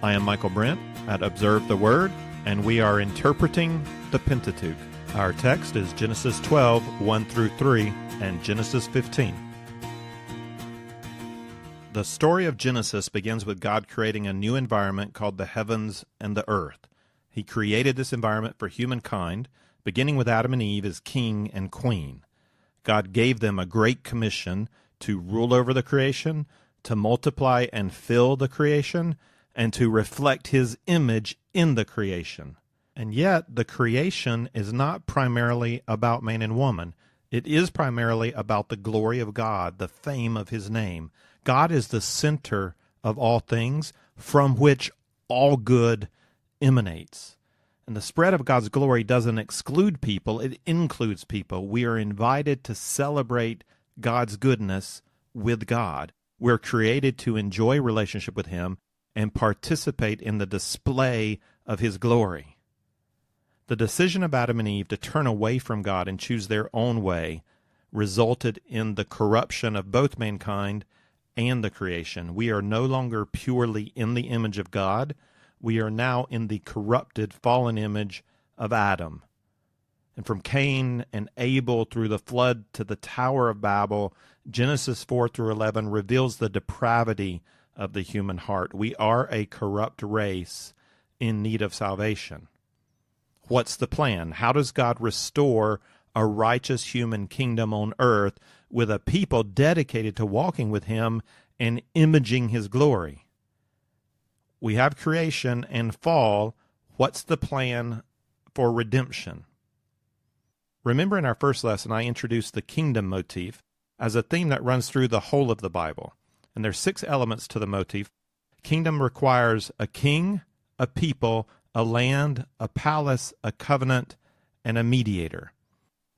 I am Michael Brent at Observe the Word, and we are interpreting the Pentateuch. Our text is Genesis 12, 1 through 3, and Genesis 15. The story of Genesis begins with God creating a new environment called the heavens and the earth. He created this environment for humankind, beginning with Adam and Eve as king and queen. God gave them a great commission to rule over the creation, to multiply and fill the creation, and to reflect His image in the creation. And yet, the creation is not primarily about man and woman. It is primarily about the glory of God, the fame of His name. God is the center of all things, from which all good emanates. And the spread of God's glory doesn't exclude people, it includes people. We are invited to celebrate God's goodness with God. We're created to enjoy relationship with Him and participate in the display of His glory. The decision of Adam and Eve to turn away from God and choose their own way resulted in the corruption of both mankind and the creation. We are no longer purely in the image of God. We are now in the corrupted, fallen image of Adam. And from Cain and Abel through the flood to the Tower of Babel, Genesis 4 through 11 reveals the depravity of the human heart. We are a corrupt race in need of salvation. What's the plan? How does God restore a righteous human kingdom on earth with a people dedicated to walking with Him and imaging His glory? We have creation and fall. What's the plan for redemption? Remember, in our first lesson, I introduced the kingdom motif as a theme that runs through the whole of the Bible. And there's 6 elements to the motif. Kingdom requires a king, a people, a land, a palace, a covenant, and a mediator.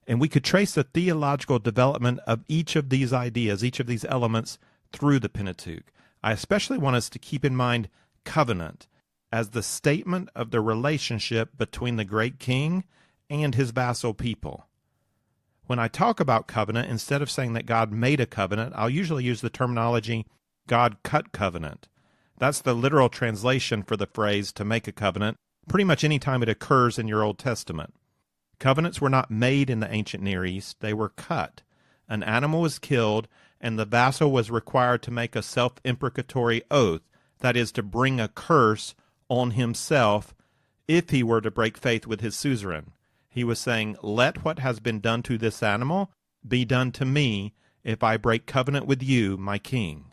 And we could trace the theological development of each of these ideas, each of these elements, through the Pentateuch. I especially want us to keep in mind covenant as the statement of the relationship between the great king and his vassal people. When I talk about covenant, instead of saying that God made a covenant, I'll usually use the terminology, God cut covenant. That's the literal translation for the phrase to make a covenant, pretty much any time it occurs in your Old Testament. Covenants were not made in the ancient Near East, they were cut. An animal was killed, and the vassal was required to make a self-imprecatory oath, that is, to bring a curse on himself if he were to break faith with his suzerain. He was saying, let what has been done to this animal be done to me if I break covenant with you, my king.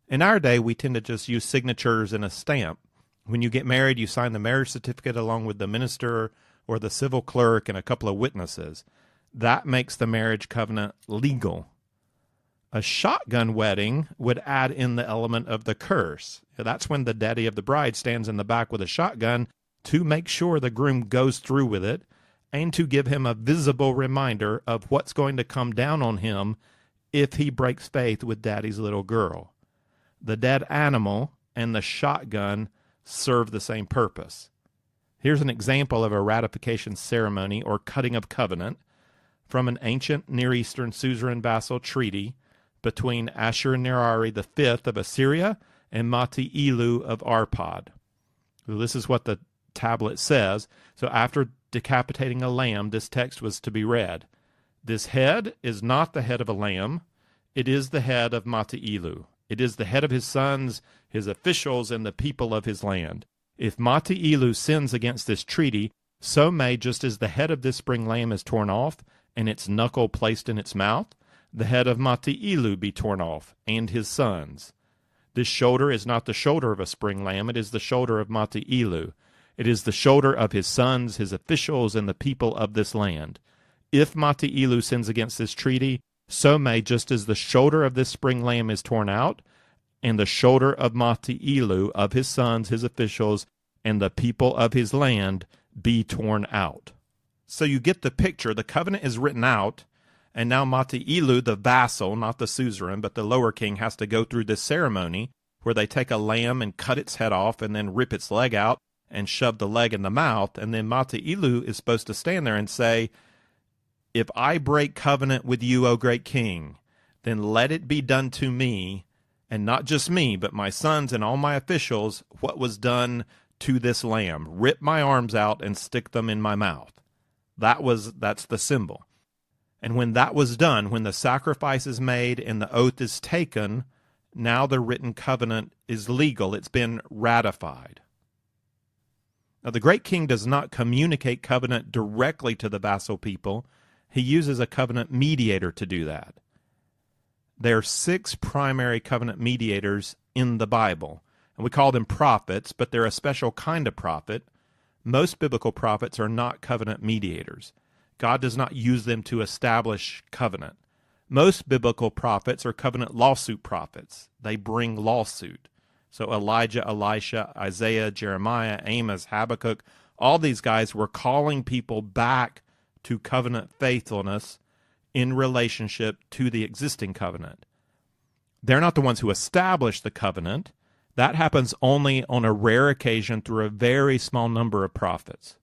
In our day, we tend to just use signatures and a stamp. When you get married, you sign the marriage certificate along with the minister or the civil clerk and a couple of witnesses. That makes the marriage covenant legal. A shotgun wedding would add in the element of the curse. That's when the daddy of the bride stands in the back with a shotgun to make sure the groom goes through with it, and to give him a visible reminder of what's going to come down on him if he breaks faith with daddy's little girl. The dead animal and the shotgun serve the same purpose. Here's an example of a ratification ceremony or cutting of covenant from an ancient Near Eastern suzerain vassal treaty between Ashur-Nirari V of Assyria and Mati-Elu of Arpad. So this is what the tablet says. So after decapitating a lamb, this text was to be read. This head is not the head of a lamb. It is the head of Mati-Elu. It is the head of his sons, his officials, and the people of his land. If Mati-Elu sins against this treaty, so may, just as the head of this spring lamb is torn off, and its knuckle placed in its mouth, the head of Mati-Elu be torn off, and his sons. This shoulder is not the shoulder of a spring lamb, it is the shoulder of Mati-Elu. It is the shoulder of his sons, his officials, and the people of this land. If Mati-Elu sins against this treaty, so may, just as the shoulder of this spring lamb is torn out, and the shoulder of Mati-Elu, of his sons, his officials, and the people of his land be torn out. So you get the picture. The covenant is written out, and now Mati-Elu, the vassal, not the suzerain, but the lower king, has to go through this ceremony where they take a lamb and cut its head off and then rip its leg out and shove the leg in the mouth. And then Mati-Elu is supposed to stand there and say, if I break covenant with you, O great king, then let it be done to me, and not just me, but my sons and all my officials, what was done to this lamb. Rip my arms out and stick them in my mouth. That's the symbol. And when that was done, when the sacrifice is made and the oath is taken, now the written covenant is legal. It's been ratified. Now, the great king does not communicate covenant directly to the vassal people. He uses a covenant mediator to do that. There are 6 primary covenant mediators in the Bible, and we call them prophets, but they're a special kind of prophet. Most biblical prophets are not covenant mediators. God does not use them to establish covenant. Most biblical prophets are covenant lawsuit prophets. They bring lawsuit. So Elijah, Elisha, Isaiah, Jeremiah, Amos, Habakkuk, all these guys were calling people back to covenant faithfulness in relationship to the existing covenant. They're not the ones who establish the covenant. That happens only on a rare occasion through a very small number of prophets.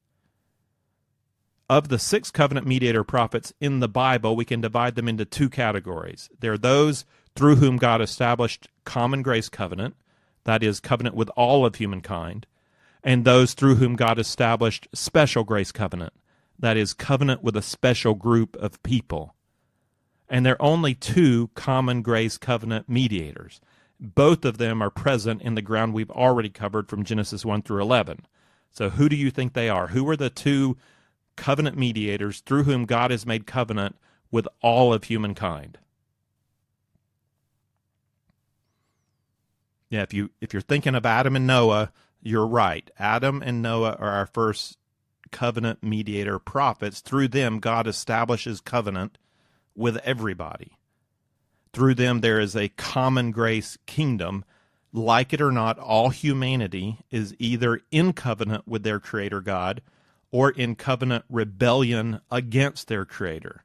Of the 6 covenant mediator prophets in the Bible, we can divide them into 2 categories. There are those through whom God established common grace covenant, that is, covenant with all of humankind, and those through whom God established special grace covenant, that is, covenant with a special group of people. And there are only 2 common grace covenant mediators. Both of them are present in the ground we've already covered from Genesis 1 through 11. So who do you think they are? Who are the 2 covenant mediators through whom God has made covenant with all of humankind? Yeah, if you're thinking of Adam and Noah, you're right. Adam and Noah are our first covenant mediator prophets. Through them, God establishes covenant with everybody. Through them, there is a common grace kingdom. Like it or not, all humanity is either in covenant with their Creator God or in covenant rebellion against their Creator.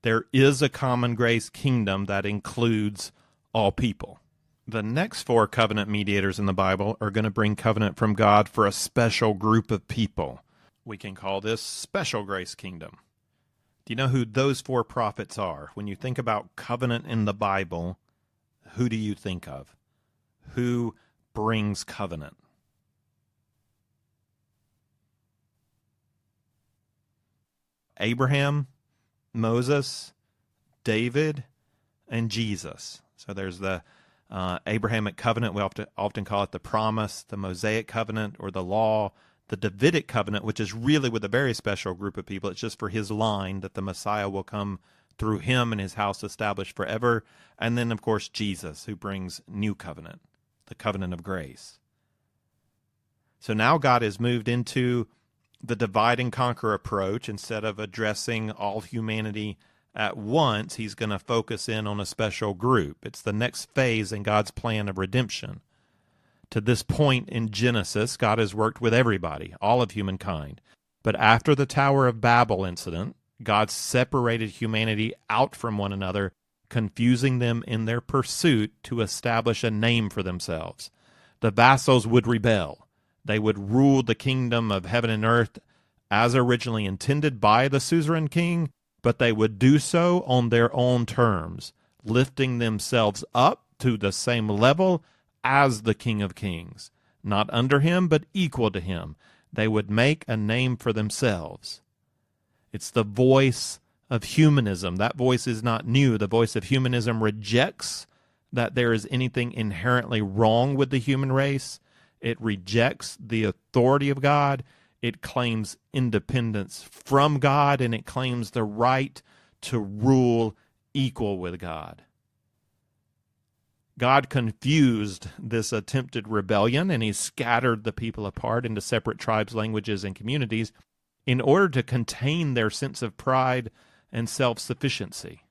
There is a common grace kingdom that includes all people. The next 4 covenant mediators in the Bible are going to bring covenant from God for a special group of people. We can call this special grace kingdom. Do you know who those 4 prophets are? When you think about covenant in the Bible, who do you think of? Who brings covenant? Abraham, Moses, David, and Jesus. So there's the Abrahamic covenant. We often call it the promise, the Mosaic covenant, or the law. The Davidic covenant, which is really with a very special group of people. It's just for his line that the Messiah will come through him and his house established forever. And then, of course, Jesus, who brings new covenant, the covenant of grace. So now God has moved into the divide and conquer approach. Instead of addressing all humanity at once, he's going to focus in on a special group. It's the next phase in God's plan of redemption. To this point in Genesis, God has worked with everybody, all of humankind. But after the Tower of Babel incident, God separated humanity out from one another, confusing them in their pursuit to establish a name for themselves. The vassals would rebel. They would rule the kingdom of heaven and earth as originally intended by the suzerain king, but they would do so on their own terms, lifting themselves up to the same level as the King of Kings, not under him, but equal to him. They would make a name for themselves. It's the voice of humanism. That voice is not new. The voice of humanism rejects that there is anything inherently wrong with the human race. It rejects the authority of God. It claims independence from God, and it claims the right to rule equal with God. God confused this attempted rebellion, and he scattered the people apart into separate tribes, languages, and communities in order to contain their sense of pride and self-sufficiency.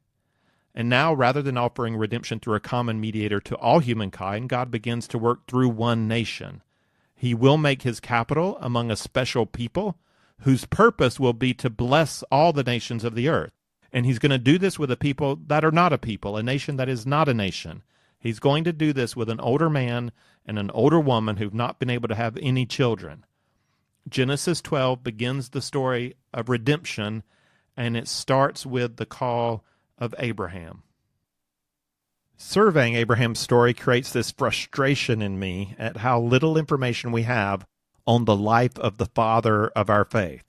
And now, rather than offering redemption through a common mediator to all humankind, God begins to work through one nation. He will make his capital among a special people whose purpose will be to bless all the nations of the earth. And he's going to do this with a people that are not a people, a nation that is not a nation. He's going to do this with an older man and an older woman who've not been able to have any children. Genesis 12 begins the story of redemption, and it starts with the call of Abraham. Surveying Abraham's story creates this frustration in me at how little information we have on the life of the father of our faith.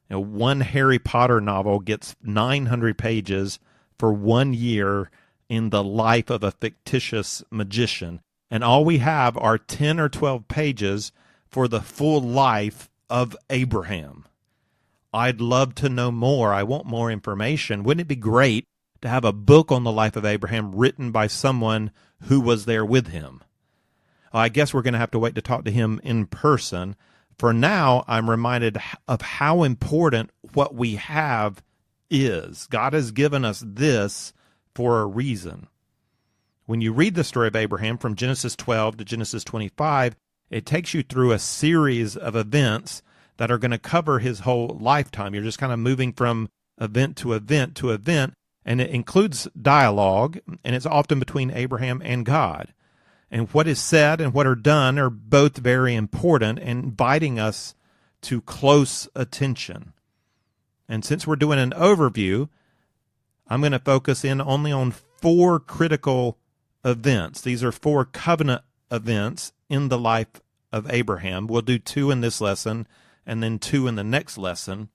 One Harry Potter novel gets 900 pages for 1 year in the life of a fictitious magician, and all we have are 10 or 12 pages for the full life of Abraham. I'd love to know more. I want more information. Wouldn't it be great to have a book on the life of Abraham written by someone who was there with him? I guess we're going to have to wait to talk to him in person. For now, I'm reminded of how important what we have is. God has given us this for a reason. When you read the story of Abraham from Genesis 12 to Genesis 25, it takes you through a series of events that are going to cover his whole lifetime. You're just kind of moving from event to event to event, and it includes dialogue, and it's often between Abraham and God. And what is said and what are done are both very important and inviting us to close attention. And since we're doing an overview, I'm going to focus in only on 4 critical events. These are 4 covenant events in the life of Abraham. We'll do 2 in this lesson and then 2 in the next lesson.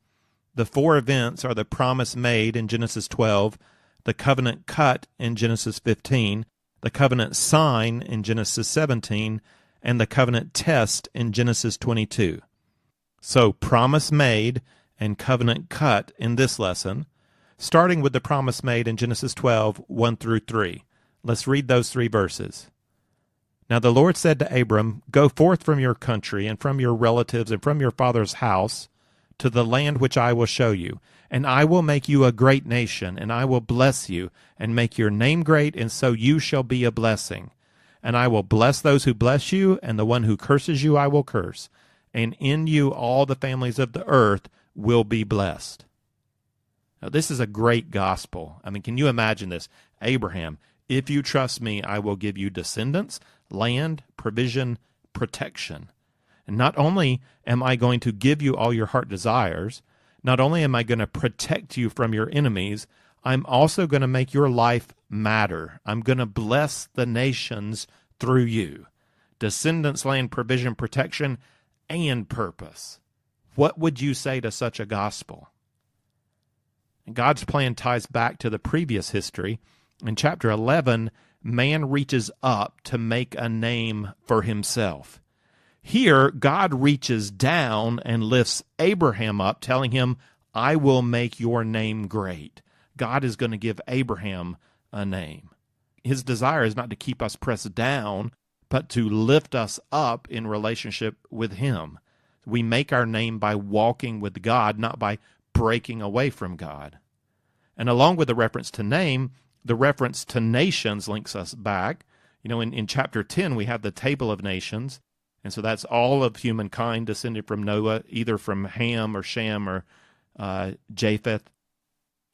The 4 events are the promise made in Genesis 12, the covenant cut in Genesis 15, the covenant sign in Genesis 17, and the covenant test in Genesis 22. So, promise made and covenant cut in this lesson, starting with the promise made in Genesis 12, 1 through 3. Let's read those 3 verses. Now the Lord said to Abram, "Go forth from your country and from your relatives and from your father's house to the land which I will show you. And I will make you a great nation, and I will bless you, and make your name great, and so you shall be a blessing. And I will bless those who bless you, and the one who curses you I will curse. And in you all the families of the earth will be blessed." Now, this is a great gospel. I mean, can you imagine this? Abraham, if you trust me, I will give you descendants, land, provision, protection. And not only am I going to give you all your heart desires, not only am I going to protect you from your enemies, I'm also going to make your life matter. I'm going to bless the nations through you. Descendants, land, provision, protection, and purpose. What would you say to such a gospel? And God's plan ties back to the previous history. In chapter 11, man reaches up to make a name for himself. Here, God reaches down and lifts Abraham up, telling him, "I will make your name great." God is going to give Abraham a name. His desire is not to keep us pressed down, but to lift us up in relationship with him. We make our name by walking with God, not by breaking away from God. And along with the reference to name, the reference to nations links us back. In chapter 10, we have the table of nations. And so that's all of humankind descended from Noah, either from Ham or Shem or Japheth.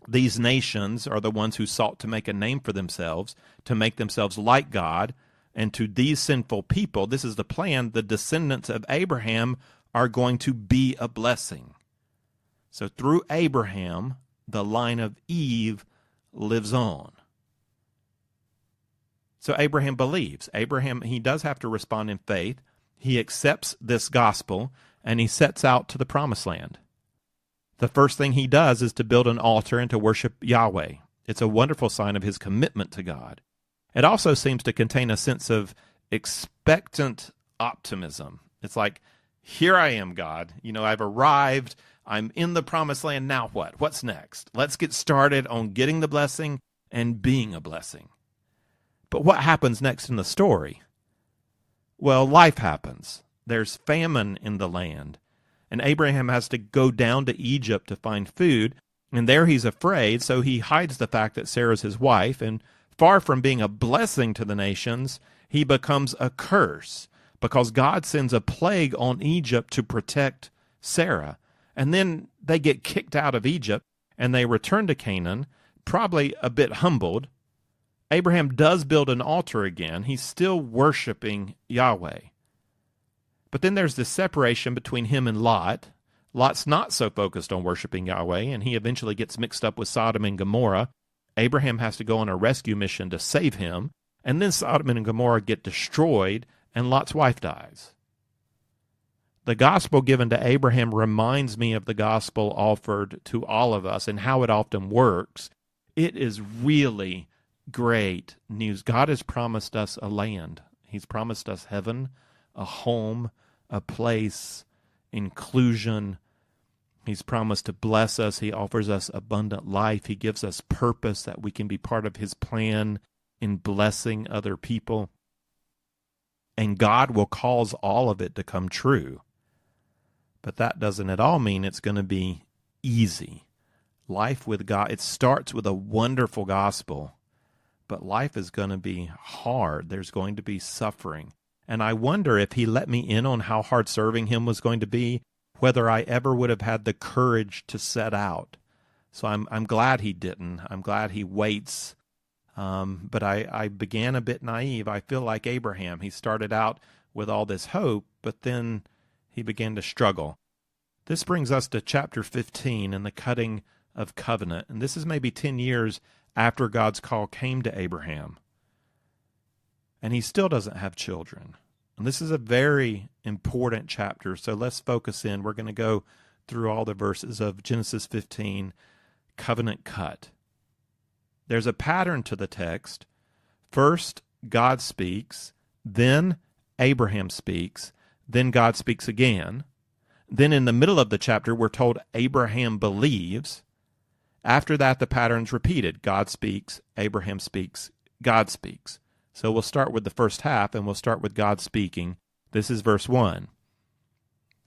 These nations are the ones who sought to make a name for themselves, to make themselves like God. And to these sinful people, this is the plan, the descendants of Abraham are going to be a blessing. So through Abraham, the line of Eve lives on. So Abraham believes. Abraham, he does have to respond in faith. He accepts this gospel, and he sets out to the promised land. The first thing he does is to build an altar and to worship Yahweh. It's a wonderful sign of his commitment to God. It also seems to contain a sense of expectant optimism. It's like, here I am, God. I've arrived. I'm in the promised land. Now what? What's next? Let's get started on getting the blessing and being a blessing. But what happens next in the story? Well, life happens. There's famine in the land, and Abraham has to go down to Egypt to find food, and there he's afraid, so he hides the fact that Sarah's his wife, and far from being a blessing to the nations, he becomes a curse, because God sends a plague on Egypt to protect Sarah. And then they get kicked out of Egypt, and they return to Canaan, probably a bit humbled. Abraham does build an altar again. He's still worshiping Yahweh. But then there's this separation between him and Lot. Lot's not so focused on worshiping Yahweh, and he eventually gets mixed up with Sodom and Gomorrah. Abraham has to go on a rescue mission to save him, and then Sodom and Gomorrah get destroyed, and Lot's wife dies. The gospel given to Abraham reminds me of the gospel offered to all of us and how it often works. It is really great news. God has promised us a land. He's promised us heaven, a home, a place, inclusion. He's promised to bless us. He offers us abundant life. He gives us purpose that we can be part of his plan in blessing other people. And God will cause all of it to come true. But that doesn't at all mean it's going to be easy. Life with God, it starts with a wonderful gospel, but life is going to be hard. There's going to be suffering. And I wonder if he let me in on how hard serving him was going to be, whether I ever would have had the courage to set out. So I'm glad he didn't. I'm glad he waits. But I began a bit naive. I feel like Abraham. He started out with all this hope, but then he began to struggle. This brings us to chapter 15 and the cutting of covenant. And this is maybe 10 years after God's call came to Abraham. And he still doesn't have children. And this is a very important chapter, so let's focus in. We're going to go through all the verses of Genesis 15, covenant cut. There's a pattern to the text. First, God speaks, then Abraham speaks, then God speaks again. Then in the middle of the chapter, we're told Abraham believes. After that, the pattern's repeated. God speaks, Abraham speaks, God speaks. So we'll start with the first half, and we'll start with God speaking. This is verse 1.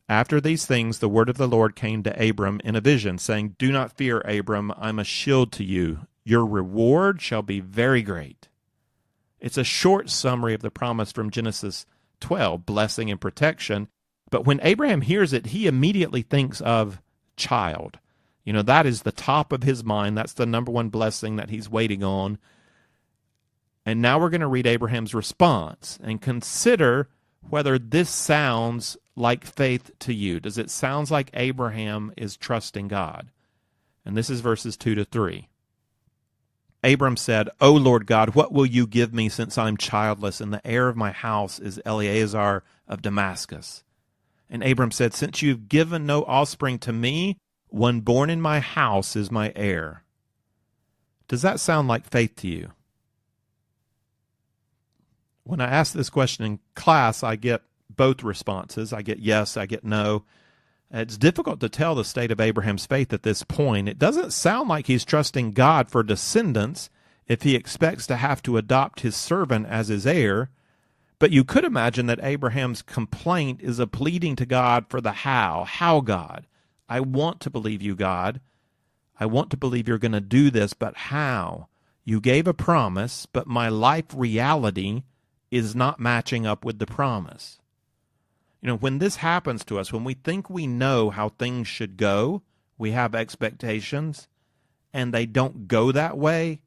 After these things, the word of the Lord came to Abram in a vision, saying, Do not fear, Abram, I'm a shield to you. Your reward shall be very great. It's a short summary of the promise from Genesis 12, blessing and protection. But when Abraham hears it, he immediately thinks of child. You know, that is the top of his mind. That's the number one blessing that he's waiting on. And now we're going to read Abraham's response and consider whether this sounds like faith to you. Does it sound like Abraham is trusting God? And this is verses 2 to 3. Abram said, O Lord God, what will you give me since I'm childless, and the heir of my house is Eleazar of Damascus? And Abram said, Since you've given no offspring to me, one born in my house is my heir. Does that sound like faith to you? When I ask this question in class, I get both responses. I get yes, I get no. It's difficult to tell the state of Abraham's faith at this point. It doesn't sound like he's trusting God for descendants if he expects to have to adopt his servant as his heir. But you could imagine that Abraham's complaint is a pleading to God for the how. How, God? I want to believe you, God. I want to believe you're going to do this, but how? You gave a promise, but my life reality is not matching up with the promise. You know, when this happens to us, when we think we know how things should go, we have expectations, and they don't go that way,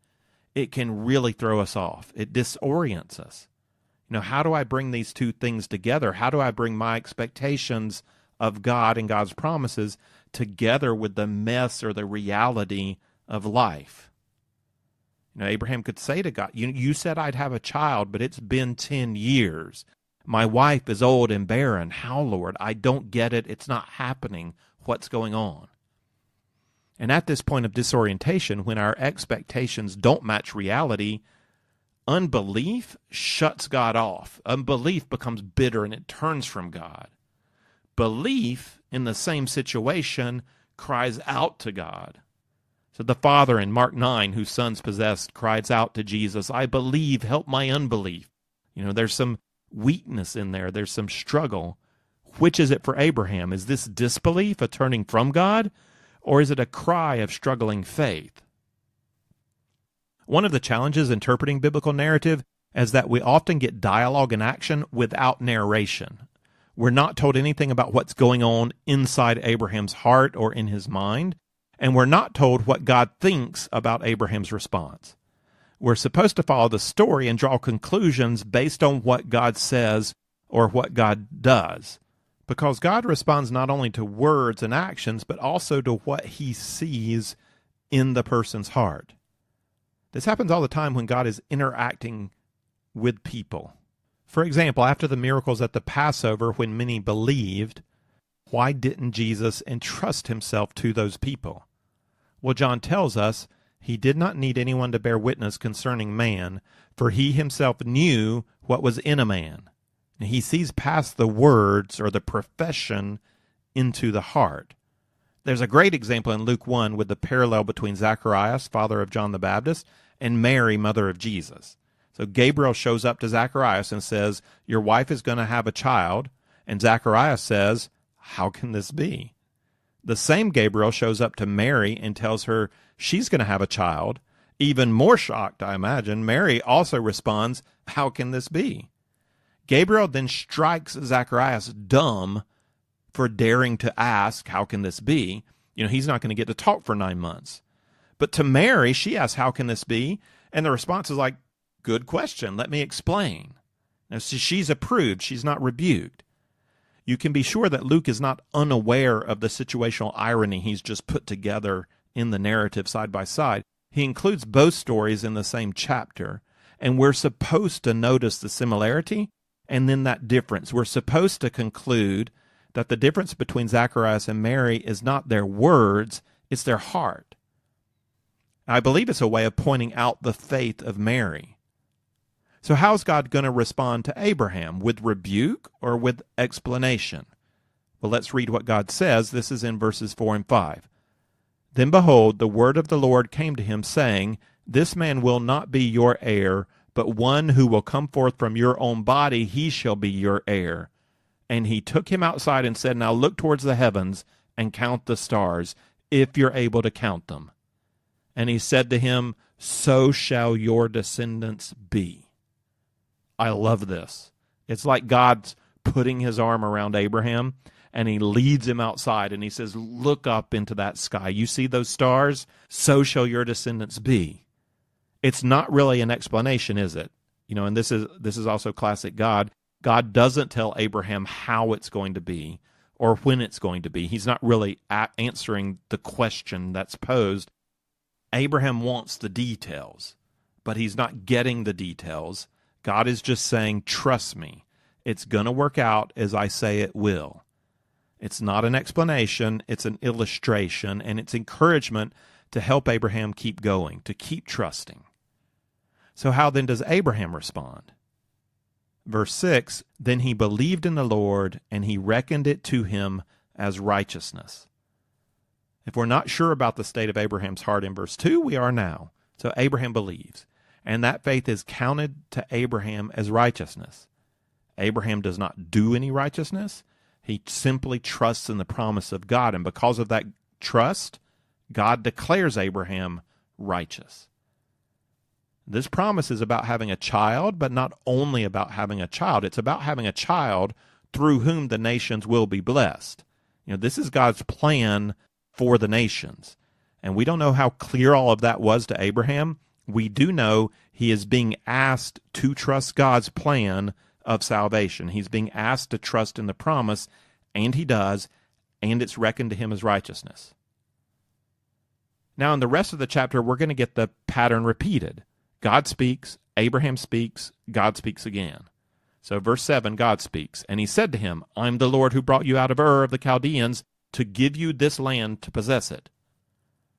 it can really throw us off. It disorients us. You know, how do I bring these two things together? How do I bring my expectations of God and God's promises together with the mess or the reality of life? You know, Abraham could say to God, you said I'd have a child, but it's been 10 years. My wife is old and barren. How, Lord? I don't get it. It's not happening. What's going on? And at this point of disorientation, when our expectations don't match reality, unbelief shuts God off. Unbelief becomes bitter and it turns from God. Belief in the same situation cries out to God. So the father in Mark 9, whose son's possessed, cries out to Jesus, I believe, help my unbelief. You know, there's some weakness in there. There's some struggle. Which is it for Abraham? Is this disbelief, a turning from God, or is it a cry of struggling faith? One of the challenges interpreting biblical narrative is that we often get dialogue and action without narration. We're not told anything about what's going on inside Abraham's heart or in his mind, and we're not told what God thinks about Abraham's response. We're supposed to follow the story and draw conclusions based on what God says or what God does, because God responds not only to words and actions, but also to what he sees in the person's heart. This happens all the time when God is interacting with people. For example, after the miracles at the Passover, when many believed, why didn't Jesus entrust himself to those people? Well, John tells us he did not need anyone to bear witness concerning man, for he himself knew what was in a man. And he sees past the words or the profession into the heart. There's a great example in Luke 1 with the parallel between Zacharias, father of John the Baptist, and Mary, mother of Jesus. So Gabriel shows up to Zacharias and says, your wife is going to have a child. And Zacharias says, how can this be? The same Gabriel shows up to Mary and tells her she's going to have a child. Even more shocked, I imagine, Mary also responds, how can this be? Gabriel then strikes Zacharias dumb for daring to ask, how can this be? He's not going to get to talk for 9 months. But to Mary, she asks, how can this be? And the response is like, good question, let me explain. Now, she's approved, she's not rebuked. You can be sure that Luke is not unaware of the situational irony he's just put together in the narrative side by side. He includes both stories in the same chapter, and we're supposed to notice the similarity and then that difference. We're supposed to conclude that the difference between Zacharias and Mary is not their words, it's their heart. I believe it's a way of pointing out the faith of Mary. So how's God going to respond to Abraham? With rebuke or with explanation? Well, let's read what God says. This is in verses 4 and 5. Then behold, the word of the Lord came to him, saying, this man will not be your heir, but one who will come forth from your own body, he shall be your heir. And he took him outside and said, now look towards the heavens and count the stars, if you're able to count them. And he said to him, so shall your descendants be. I love this. It's like God's putting his arm around Abraham, and he leads him outside, and he says, look up into that sky. You see those stars? So shall your descendants be. It's not really an explanation, is it? And this is also classic God. God doesn't tell Abraham how it's going to be or when it's going to be. He's not really answering the question that's posed. Abraham wants the details, but he's not getting the details. God is just saying, trust me, it's going to work out as I say it will. It's not an explanation, it's an illustration, and it's encouragement to help Abraham keep going, to keep trusting. So how then does Abraham respond? Verse 6, then he believed in the Lord, and he reckoned it to him as righteousness. If we're not sure about the state of Abraham's heart in verse 2, we are now. So Abraham believes, and that faith is counted to Abraham as righteousness. Abraham does not do any righteousness. He simply trusts in the promise of God, and because of that trust, God declares Abraham righteous. This promise is about having a child, but not only about having a child. It's about having a child through whom the nations will be blessed. This is God's plan for the nations. And we don't know how clear all of that was to Abraham. We do know he is being asked to trust God's plan of salvation. He's being asked to trust in the promise, and he does, and it's reckoned to him as righteousness. Now, in the rest of the chapter, we're going to get the pattern repeated. God speaks, Abraham speaks, God speaks again. So verse 7, God speaks, and he said to him, I'm the Lord who brought you out of Ur of the Chaldeans to give you this land to possess it.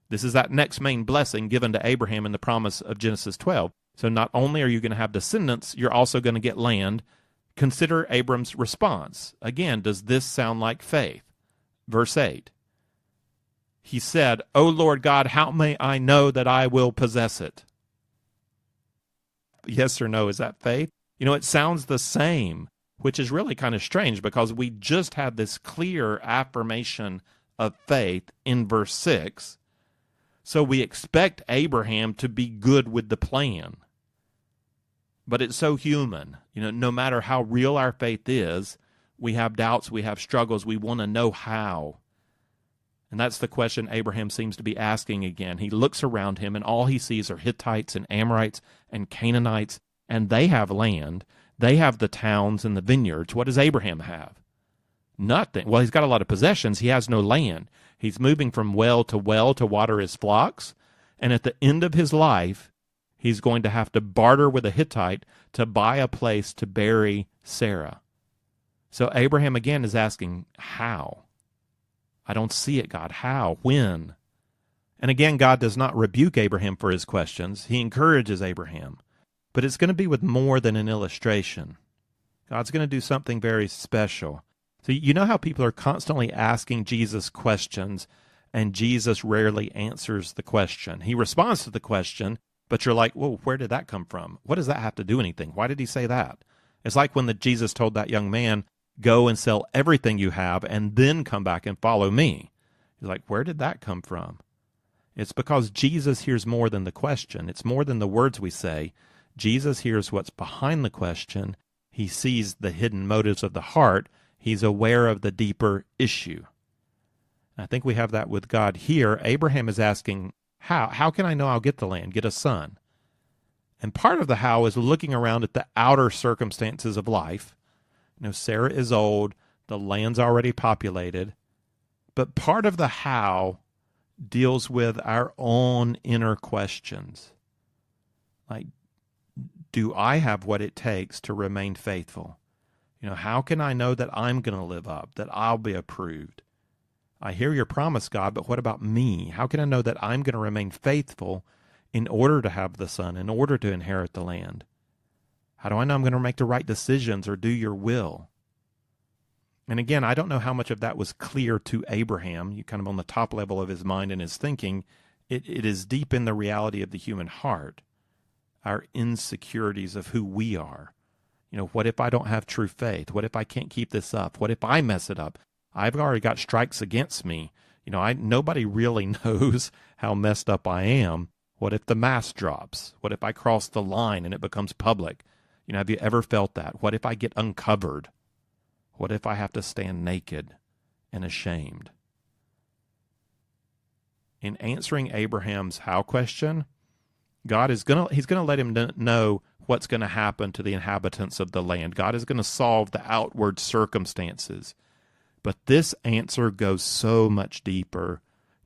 This is that next main blessing given to Abraham in the promise of Genesis 12. So not only are you going to have descendants, you're also going to get land. Consider Abram's response. Again, does this sound like faith? Verse 8. He said, O Lord God, how may I know that I will possess it? Yes or no, is that faith? It sounds the same, which is really kind of strange because we just had this clear affirmation of faith in verse 6. So we expect Abraham to be good with the plan. But it's so human. No matter how real our faith is, we have doubts, we have struggles, we want to know how. And that's the question Abraham seems to be asking again. He looks around him, and all he sees are Hittites and Amorites and Canaanites, and they have land. They have the towns and the vineyards. What does Abraham have? Nothing. Well, he's got a lot of possessions. He has no land. He's moving from well to water his flocks, and at the end of his life, He's going to have to barter with a Hittite to buy a place to bury Sarah. So Abraham again is asking, how? I don't see it, God. How? When? And again, God does not rebuke Abraham for his questions. He encourages Abraham. But it's going to be with more than an illustration. God's going to do something very special. So you know how people are constantly asking Jesus questions, and Jesus rarely answers the question. He responds to the question, but you're like, whoa, where did that come from? What does that have to do anything? Why did he say that? It's like when Jesus told that young man, go and sell everything you have and then come back and follow me. He's like, where did that come from? It's because Jesus hears more than the question. It's more than the words we say. Jesus hears what's behind the question. He sees the hidden motives of the heart. He's aware of the deeper issue. I think we have that with God here. Abraham is asking, how? How can I know I'll get the land, get a son? And part of the how is looking around at the outer circumstances of life. You know, Sarah is old, the land's already populated. But part of the how deals with our own inner questions. Like, do I have what it takes to remain faithful? You know, how can I know that I'm going to live up, that I'll be approved? I hear your promise, God, but what about me? How can I know that I'm going to remain faithful in order to have the son, in order to inherit the land? How do I know I'm going to make the right decisions or do your will? And again, I don't know how much of that was clear to Abraham. You kind of on the top level of his mind and his thinking. It is deep in the reality of the human heart, our insecurities of who we are. You know, what if I don't have true faith? What if I can't keep this up? What if I mess it up? I've already got strikes against me. You know, nobody really knows how messed up I am. What if the mask drops? What if I cross the line and it becomes public? You know, have you ever felt that? What if I get uncovered? What if I have to stand naked and ashamed? In answering Abraham's how question, God is he's gonna let him know what's going to happen to the inhabitants of the land. God is going to solve the outward circumstances. But this answer goes so much deeper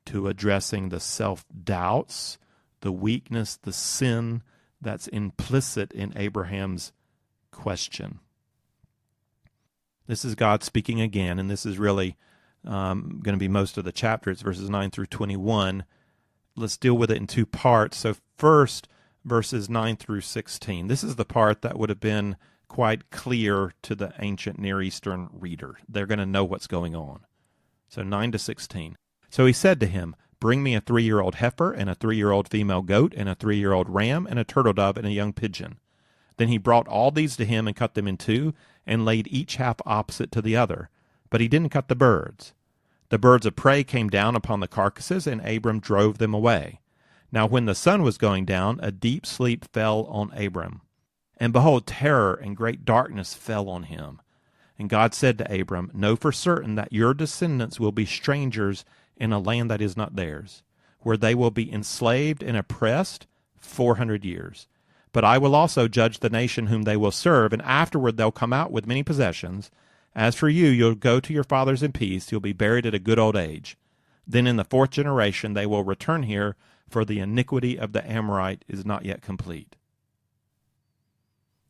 to addressing the self-doubts, the weakness, the sin that's implicit in Abraham's question. This is God speaking again, and this is really going to be most of the chapter. It's verses 9 through 21. Let's deal with it in two parts. So first, verses 9 through 16. This is the part that would have been quite clear to the ancient Near Eastern reader. They're going to know what's going on. So 9 to 16. So he said to him, bring me a 3-year-old heifer and a 3-year-old female goat and a 3-year-old ram and a turtle dove and a young pigeon. Then he brought all these to him and cut them in two and laid each half opposite to the other. But he didn't cut the birds. The birds of prey came down upon the carcasses, and Abram drove them away. Now when the sun was going down, a deep sleep fell on Abram. And behold, terror and great darkness fell on him. And God said to Abram, know for certain that your descendants will be strangers in a land that is not theirs, where they will be enslaved and oppressed 400 years. But I will also judge the nation whom they will serve, and afterward they'll come out with many possessions. As for you, you'll go to your fathers in peace. You'll be buried at a good old age. Then in the 4th generation they will return here, for the iniquity of the Amorite is not yet complete.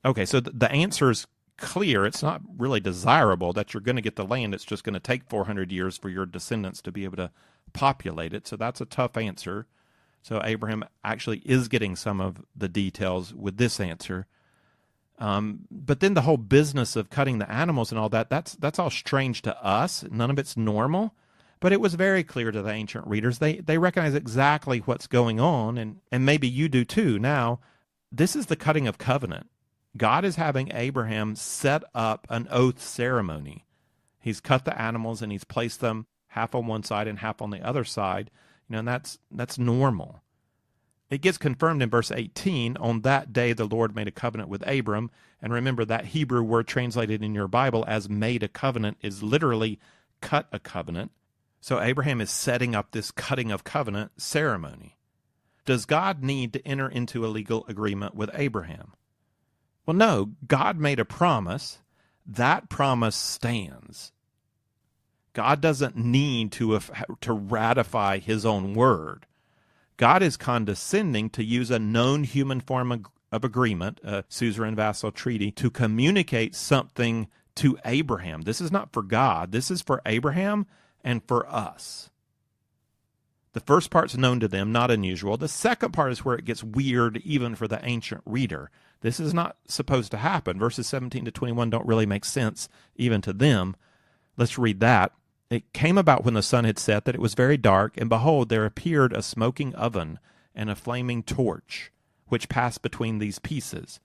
Okay, so the answer is clear. It's not really desirable that you're going to get the land. It's just going to take 400 years for your descendants to be able to populate it. So that's a tough answer. So Abraham actually is getting some of the details with this answer. But then the whole business of cutting the animals and all that, that's all strange to us. None of it's normal. But it was very clear to the ancient readers. They recognize exactly what's going on, and maybe you do too. Now, this is the cutting of covenant. God is having Abraham set up an oath ceremony. He's cut the animals and he's placed them half on one side and half on the other side. You know, and that's normal. It gets confirmed in verse 18, on that day the Lord made a covenant with Abram. And remember, that Hebrew word translated in your Bible as made a covenant is literally cut a covenant. So Abraham is setting up this cutting of covenant ceremony. Does God need to enter into a legal agreement with Abraham? Well, no. God made a promise. That promise stands. God doesn't need to ratify his own word. God is condescending to use a known human form of agreement, a suzerain vassal treaty, to communicate something to Abraham. This is not for God. This is for Abraham and for us. The first part's known to them, not unusual. The second part is where it gets weird even for the ancient reader. This is not supposed to happen. Verses 17 to 21 don't really make sense even to them. Let's read that. It came about when the sun had set that it was very dark, and behold, there appeared a smoking oven and a flaming torch, which passed between these pieces.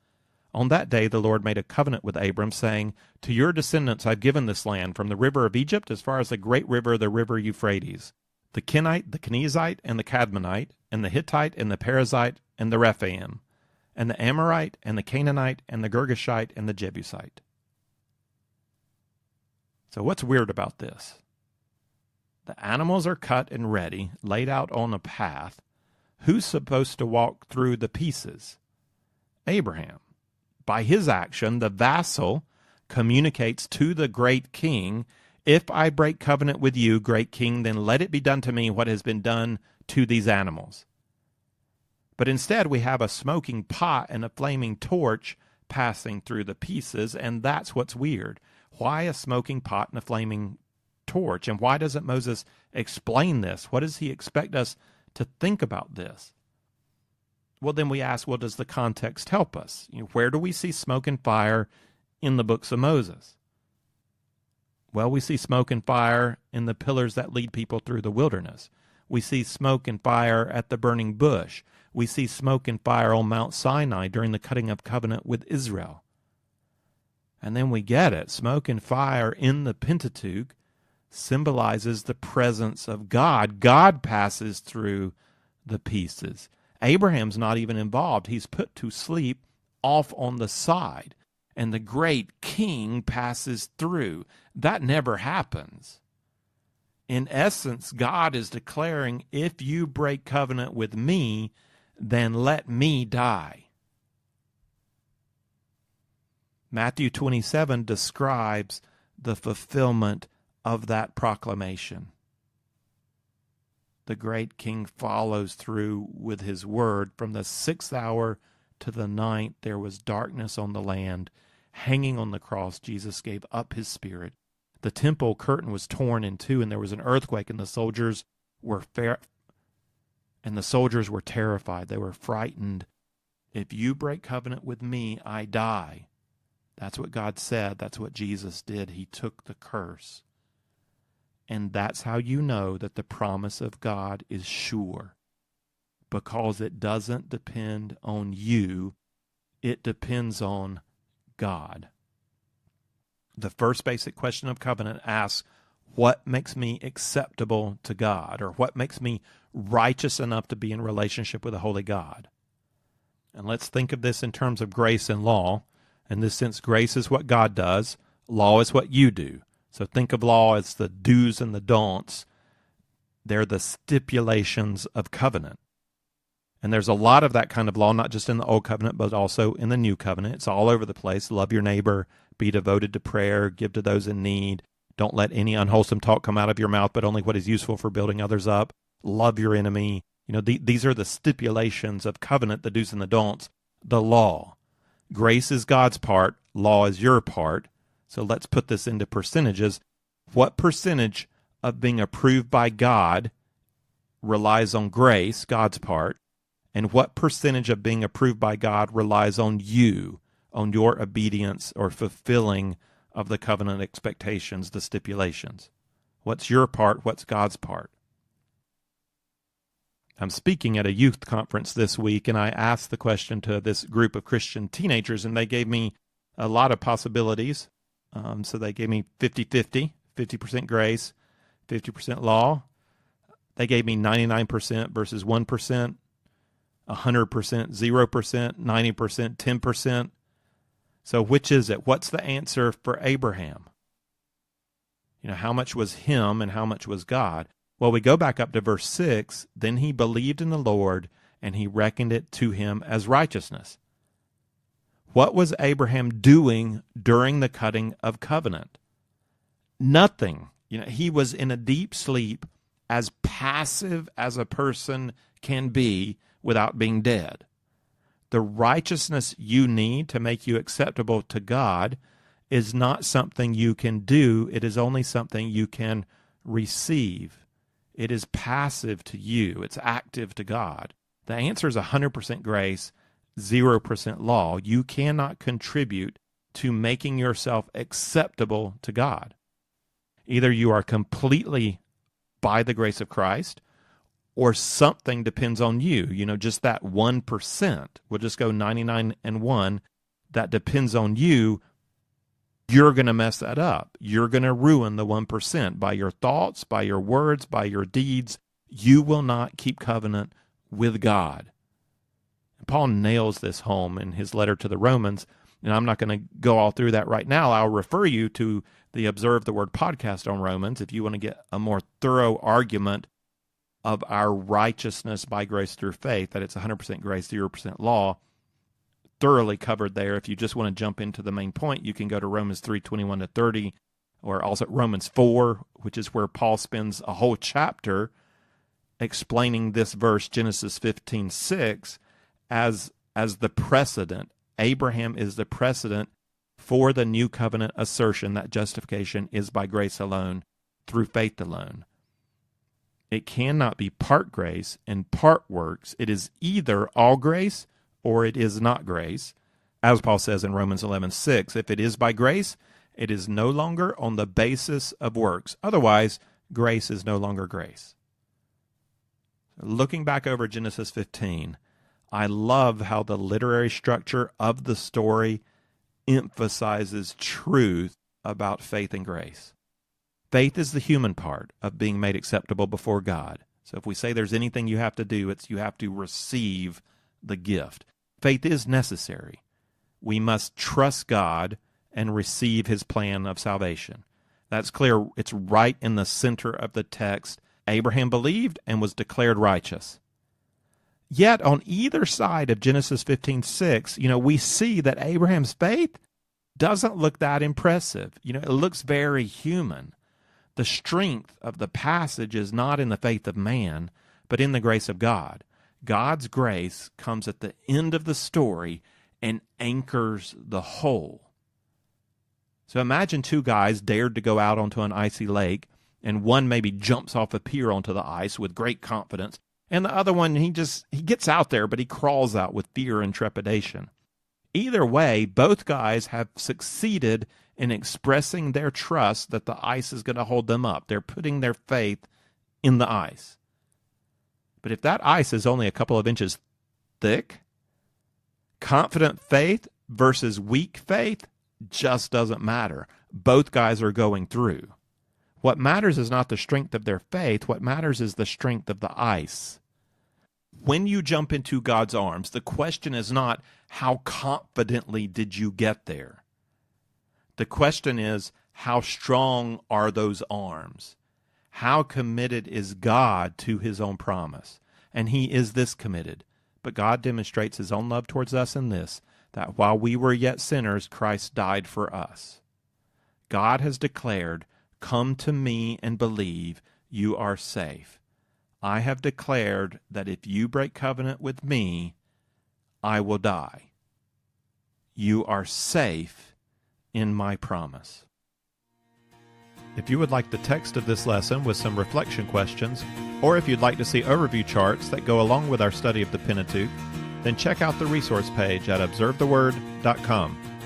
On that day the Lord made a covenant with Abram, saying, To your descendants I've given this land, from the river of Egypt as far as the great river, the river Euphrates, the Kenite, the Kenizzite, and the Cadmonite, and the Hittite, and the Perizzite, and the Rephaim, and the Amorite, and the Canaanite, and the Girgashite, and the Jebusite. So what's weird about this? The animals are cut and ready, laid out on a path. Who's supposed to walk through the pieces? Abraham. By his action, the vassal communicates to the great king, If I break covenant with you, great king, then let it be done to me what has been done to these animals. But instead, we have a smoking pot and a flaming torch passing through the pieces, and that's what's weird. Why a smoking pot and a flaming torch? And why doesn't Moses explain this? What does he expect us to think about this? Well, then we ask, well, does the context help us? Where do we see smoke and fire in the books of Moses? Well, we see smoke and fire in the pillars that lead people through the wilderness. We see smoke and fire at the burning bush. We see smoke and fire on Mount Sinai during the cutting of covenant with Israel. And then we get it. Smoke and fire in the Pentateuch symbolizes the presence of God. God passes through the pieces. Abraham's not even involved. He's put to sleep off on the side, and the great king passes through. That never happens. In essence, God is declaring, if you break covenant with me, then let me die. Matthew 27 describes the fulfillment of that proclamation. The great king follows through with his word. From the 6th hour to the 9th, there was darkness on the land. Hanging on the cross, Jesus gave up his spirit. The temple curtain was torn in two, and there was an earthquake, and the soldiers were terrified. They were frightened. If you break covenant with me, I die. That's what God said. That's what Jesus did. He took the curse. And that's how you know that the promise of God is sure, because it doesn't depend on you. It depends on God. The first basic question of covenant asks, what makes me acceptable to God, or what makes me righteous enough to be in relationship with a holy God? And let's think of this in terms of grace and law. In this sense, grace is what God does. Law is what you do. So think of law as the do's and the don'ts. They're the stipulations of covenant. And there's a lot of that kind of law, not just in the Old Covenant, but also in the New Covenant. It's all over the place. Love your neighbor, be devoted to prayer, give to those in need. Don't let any unwholesome talk come out of your mouth, but only what is useful for building others up. Love your enemy. These are the stipulations of covenant, the do's and the don'ts, the law. Grace is God's part. Law is your part. So let's put this into percentages. What percentage of being approved by God relies on grace, God's part, and what percentage of being approved by God relies on you, on your obedience or fulfilling of the covenant expectations, the stipulations? What's your part? What's God's part? I'm speaking at a youth conference this week, and I asked the question to this group of Christian teenagers, and they gave me a lot of possibilities. So they gave me 50-50, 50% grace, 50% law. They gave me 99% versus 1%, 100%, 0%, 90%, 10%. So which is it? What's the answer for Abraham? How much was him and how much was God? Well, we go back up to verse 6. Then he believed in the Lord, and he reckoned it to him as righteousness. What was Abraham doing during the cutting of covenant? Nothing. He was in a deep sleep, as passive as a person can be without being dead. The righteousness you need to make you acceptable to God is not something you can do. It is only something you can receive. It is passive to you. It's active to God. The answer is 100% grace, 0% law. You cannot contribute to making yourself acceptable to God. Either you are completely by the grace of Christ, or something depends on you. Just that 1%. We'll just go 99 and 1. That depends on you. You're going to mess that up. You're going to ruin the 1% by your thoughts, by your words, by your deeds. You will not keep covenant with God. And Paul nails this home in his letter to the Romans, and I'm not going to go all through that right now. I'll refer you to the Observe the Word podcast on Romans if you want to get a more thorough argument of our righteousness by grace through faith, that it's 100% grace, 0% law, thoroughly covered there. If you just want to jump into the main point, you can go to Romans 3:21-30, or also Romans 4, which is where Paul spends a whole chapter explaining this verse, Genesis 15:6, as the precedent. Abraham is the precedent for the new covenant assertion that justification is by grace alone, through faith alone. It cannot be part grace and part works. It is either all grace or it is not grace. As Paul says in Romans 11:6, if it is by grace, it is no longer on the basis of works. Otherwise, grace is no longer grace. Looking back over Genesis 15, I love how the literary structure of the story emphasizes truth about faith and grace. Faith is the human part of being made acceptable before God. So if we say there's anything you have to do, it's you have to receive the gift. Faith is necessary. We must trust God and receive his plan of salvation. That's clear. It's right in the center of the text. Abraham believed and was declared righteous. Yet on either side of Genesis 15:6, we see that Abraham's faith doesn't look that impressive. It looks very human. The strength of the passage is not in the faith of man, but in the grace of God. God's grace comes at the end of the story and anchors the whole. So imagine two guys dared to go out onto an icy lake, and one maybe jumps off a pier onto the ice with great confidence, and the other one, he gets out there, but he crawls out with fear and trepidation. Either way, both guys have succeeded in expressing their trust that the ice is going to hold them up. They're putting their faith in the ice. But if that ice is only a couple of inches thick, confident faith versus weak faith just doesn't matter. Both guys are going through. What matters is not the strength of their faith. What matters is the strength of the ice. When you jump into God's arms, the question is not how confidently did you get there. The question is, how strong are those arms? How committed is God to his own promise? And he is this committed. But God demonstrates his own love towards us in this, that while we were yet sinners, Christ died for us. God has declared, come to me and believe, you are safe. I have declared that if you break covenant with me, I will die. You are safe in my promise. If you would like the text of this lesson with some reflection questions, or if you'd like to see overview charts that go along with our study of the Pentateuch, then check out the resource page at observetheword.com.